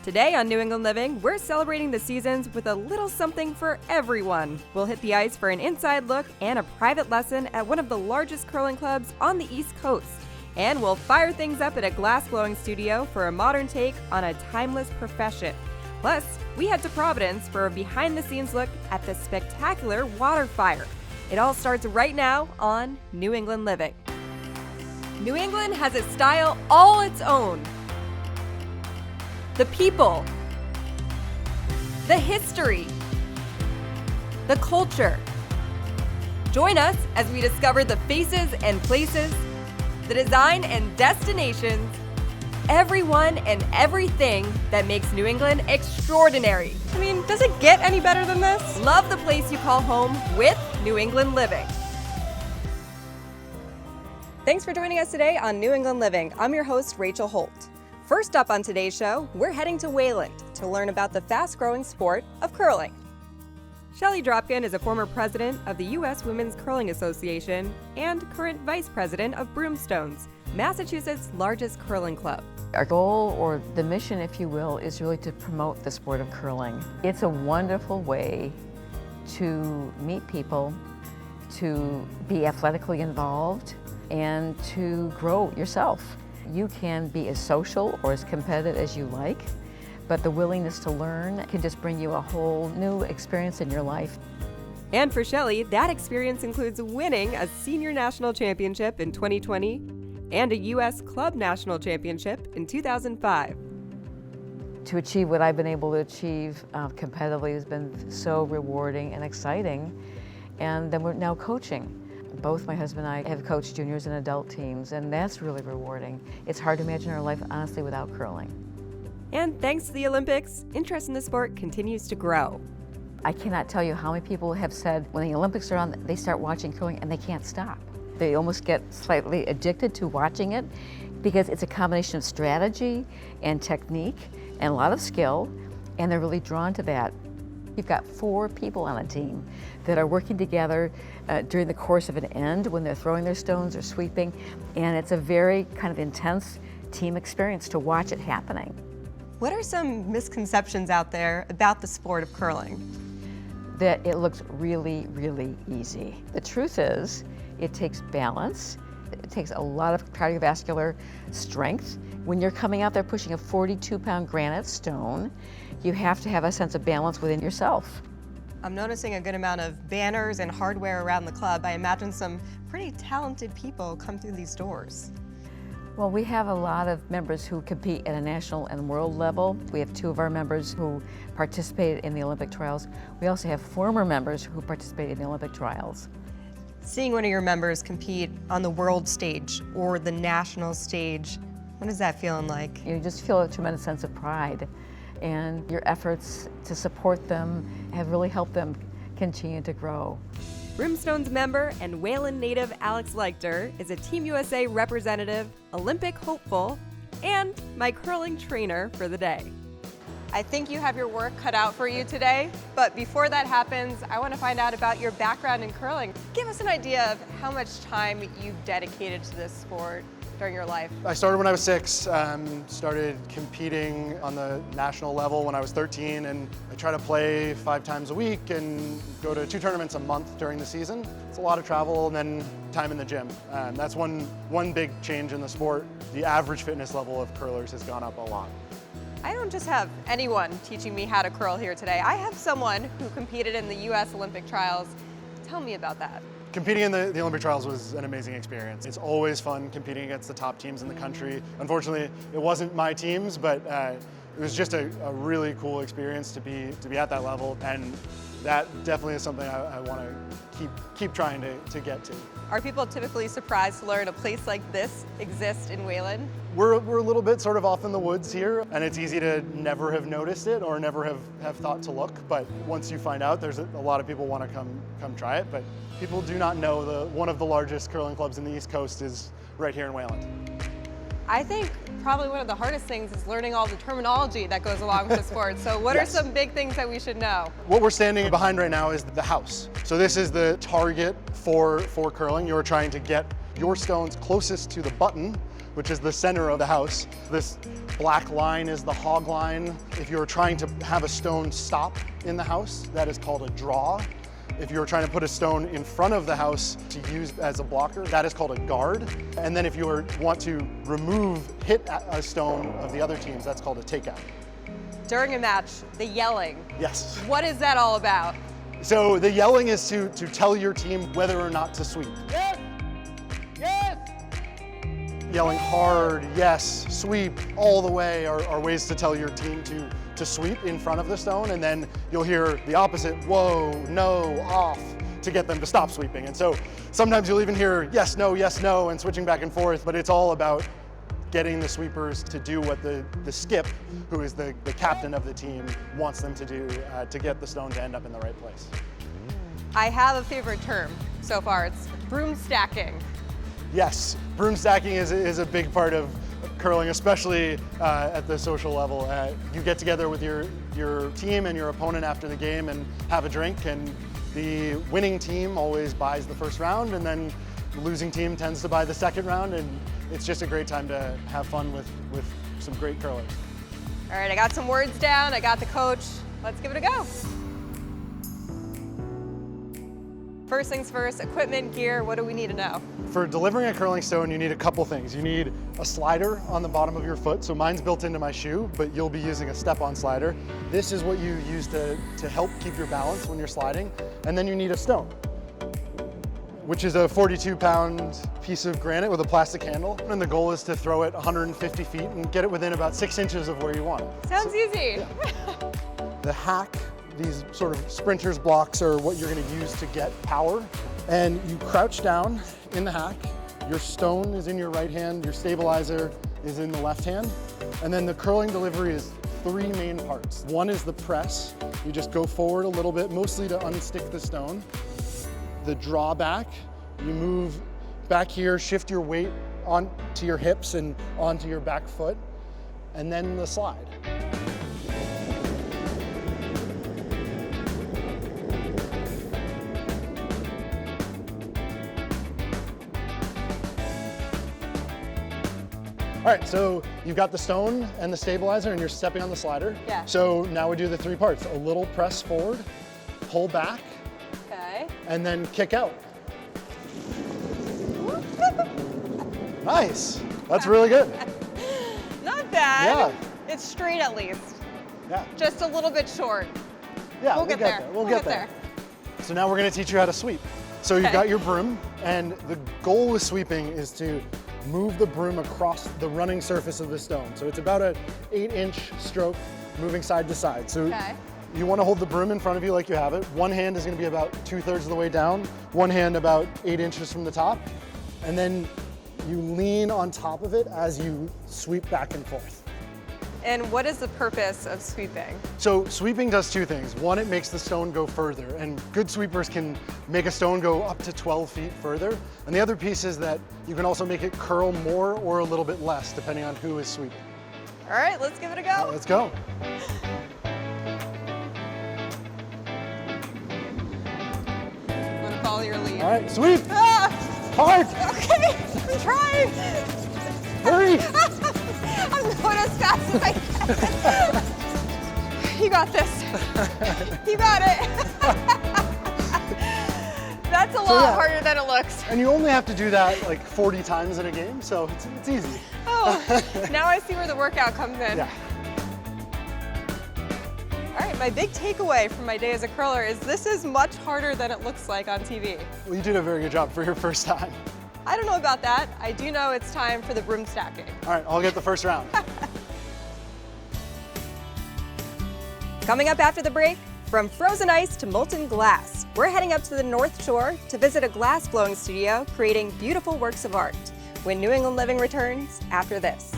Today on New England Living, we're celebrating the seasons with a little something for everyone. We'll hit the ice for an inside look and a private lesson at one of the largest curling clubs on the East Coast. And we'll fire things up at a glass-blowing studio for a modern take on a timeless profession. Plus, we head to Providence for a behind-the-scenes look at the spectacular water fire. It all starts right now on New England Living. New England has a style all its own. The people, the history, the culture. Join us as we discover the faces and places, the design and destinations, everyone and everything that makes New England extraordinary. I mean, does it get any better than this? Love the place you call home with New England Living. Thanks for joining us today on New England Living. I'm your host, Rachel Holt. First up on today's show, we're heading to Wayland to learn about the fast-growing sport of curling. Shelley Dropkin is a former president of the U.S. Women's Curling Association and current vice president of Broomstones, Massachusetts' largest curling club. Our goal, or the mission, if you will, is really to promote the sport of curling. It's a wonderful way to meet people, to be athletically involved, and to grow yourself. You can be as social or as competitive as you like, but the willingness to learn can just bring you a whole new experience in your life. And for Shelley, that experience includes winning a senior national championship in 2020 and a U.S. Club National Championship in 2005. To achieve what I've been able to achieve competitively has been so rewarding and exciting. And then we're now coaching. Both my husband and I have coached juniors and adult teams, and that's really rewarding. It's hard to imagine our life, honestly, without curling. And thanks to the Olympics, interest in the sport continues to grow. I cannot tell you how many people have said when the Olympics are on, they start watching curling and they can't stop. They almost get slightly addicted to watching it because it's a combination of strategy and technique and a lot of skill, and they're really drawn to that. You've got 4 people on a team that are working together during the course of an end when they're throwing their stones or sweeping, and it's a very kind of intense team experience to watch it happening. What are some misconceptions out there about the sport of curling? That it looks really, really easy. The truth is, it takes balance. It takes a lot of cardiovascular strength. When you're coming out there pushing a 42-pound granite stone, you have to have a sense of balance within yourself. I'm noticing a good amount of banners and hardware around the club. I imagine some pretty talented people come through these doors. Well, we have a lot of members who compete at a national and world level. We have 2 of our members who participated in the Olympic trials. We also have former members who participated in the Olympic trials. Seeing one of your members compete on the world stage or the national stage, what is that feeling like? You just feel a tremendous sense of pride, and your efforts to support them have really helped them continue to grow. Broomstones member and Wayland native Alex Leichter is a Team USA representative, Olympic hopeful, and my curling trainer for the day. I think you have your work cut out for you today, but before that happens, I want to find out about your background in curling. Give us an idea of how much time you've dedicated to this sport during your life. I started when I was 6, started competing on the national level when I was 13, and I try to play 5 times a week and go to 2 tournaments a month during the season. It's a lot of travel and then time in the gym. That's one big change in the sport. The average fitness level of curlers has gone up a lot. I don't just have anyone teaching me how to curl here today. I have someone who competed in the U.S. Olympic trials. Tell me about that. Competing in the Olympic trials was an amazing experience. It's always fun competing against the top teams in the country. Unfortunately, it wasn't my teams, but it was just a really cool experience to be at that level, and that definitely is something I want to keep trying to get to. Are people typically surprised to learn a place like this exists in Wayland? We're a little bit sort of off in the woods here, and it's easy to never have noticed it or never have thought to look, but once you find out, there's a lot of people want to come try it, but people do not know one of the largest curling clubs in the East Coast is right here in Wayland. I think probably one of the hardest things is learning all the terminology that goes along with the sport. So what Yes. are some big things that we should know? What we're standing behind right now is the house. So this is the target for curling. You're trying to get your stones closest to the button which is the center of the house. This black line is the hog line. If you're trying to have a stone stop in the house, that is called a draw. If you're trying to put a stone in front of the house to use as a blocker, that is called a guard. And then if you want to hit a stone of the other teams, that's called a takeout. During a match, the yelling. Yes. What is that all about? So the yelling is to tell your team whether or not to sweep. Yes! Yes! Yelling hard, yes, sweep, all the way are ways to tell your team to sweep in front of the stone, and then you'll hear the opposite, whoa, no, off, to get them to stop sweeping. And so sometimes you'll even hear yes, no, and switching back and forth, but it's all about getting the sweepers to do what the skip, who is the captain of the team, wants them to do to get the stone to end up in the right place. I have a favorite term so far. It's broom stacking. Yes, broom stacking is a big part of curling, especially at the social level. You get together with your team and your opponent after the game and have a drink, and the winning team always buys the first round, and then the losing team tends to buy the second round, and it's just a great time to have fun with some great curlers. All right, I got some words down, I got the coach. Let's give it a go. First things first, equipment, gear, what do we need to know? For delivering a curling stone, you need a couple things. You need a slider on the bottom of your foot. So mine's built into my shoe, but you'll be using a step-on slider. This is what you use to help keep your balance when you're sliding. And then you need a stone, which is a 42-pound piece of granite with a plastic handle. And the goal is to throw it 150 feet and get it within about 6 inches of where you want it. Sounds easy. Yeah. The hack, these sort of sprinters blocks are what you're gonna use to get power. And you crouch down in the hack. Your stone is in your right hand, your stabilizer is in the left hand. And then the curling delivery is 3 main parts. One is the press. You just go forward a little bit, mostly to unstick the stone. The drawback, you move back here, shift your weight onto your hips and onto your back foot, and then the slide. All right, so you've got the stone and the stabilizer and you're stepping on the slider. Yeah. So now we do the 3 parts. A little press forward, pull back, Okay. and then kick out. Nice, that's really good. Not bad. Yeah. It's straight at least. Yeah, Just a little bit short. yeah, We'll get there. We'll get there. So now we're gonna teach you how to sweep. So you've Okay. got your broom, and the goal with sweeping is to move the broom across the running surface of the stone. So it's about an 8-inch stroke moving side to side. So Okay. you want to hold the broom in front of you like you have it. One hand is going to be about 2/3 of the way down, one hand about 8 inches from the top, and then you lean on top of it as you sweep back and forth. And what is the purpose of sweeping? So sweeping does 2 things. One, it makes the stone go further, and good sweepers can make a stone go up to 12 feet further. And the other piece is that you can also make it curl more or a little bit less, depending on who is sweeping. All right, let's give it a go. Let's go. I'm gonna follow your lead. All right, sweep, Ah, hard, okay, I'm trying. hurry. I'm going as fast as I can. You got this. You got it. That's a lot harder than it looks. And you only have to do that like 40 times in a game, so it's easy. Oh, now I see where the workout comes in. Yeah. All right, my big takeaway from my day as a curler is this is much harder than it looks like on TV. Well, you did a very good job for your first time. I don't know about that. I do know it's time for the broom stacking. All right, I'll get the first round. Coming up after the break, from frozen ice to molten glass, we're heading up to the North Shore to visit a glass blowing studio creating beautiful works of art. When New England Living returns after this.